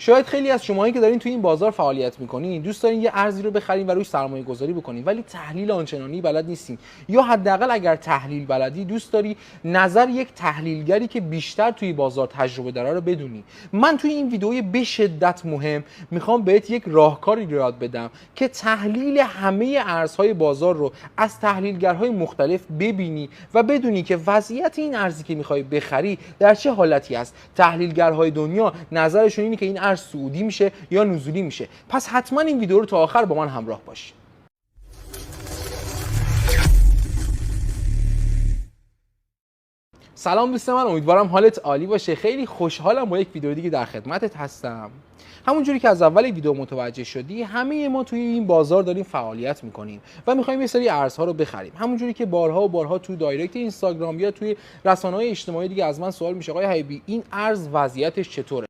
شاید خیلی از شماهایی که دارین توی این بازار فعالیت میکنین دوست دارین یه ارزی رو بخرین و روش سرمایه گذاری بکنین، ولی تحلیل آنچنانی بلد نیستین، یا حداقل اگر تحلیل بلدی دوست داری نظر یک تحلیلگری که بیشتر توی بازار تجربه داره رو بدونی. من توی این ویدئوی به شدت مهم میخوام بهت یک راهکاری رو یاد بدم که تحلیل همه ارزهای بازار رو از تحلیلگرهای مختلف ببینی و بدونی که وضعیت این ارزی که میخوای بخری در چه حالتی است. تحلیلگرهای دنیا نظرشون اینه که این ارز صعودی میشه یا نزولی میشه. پس حتما این ویدیو رو تا آخر با من همراه باش. سلام دوست من، امیدوارم حالت عالی باشه. خیلی خوشحالم با یک ویدیو دیگه در خدمتت هستم. همونجوری که از اول ویدیو متوجه شدی، همه ما توی این بازار داریم فعالیت میکنیم و میخوایم یه سری ارزها رو بخریم. همونجوری که بارها و بارها توی دایرکت اینستاگرام یا توی رسانه‌های اجتماعی دیگه از من سوال میشه آقای حبیبی این ارز وضعیتش چطوره؟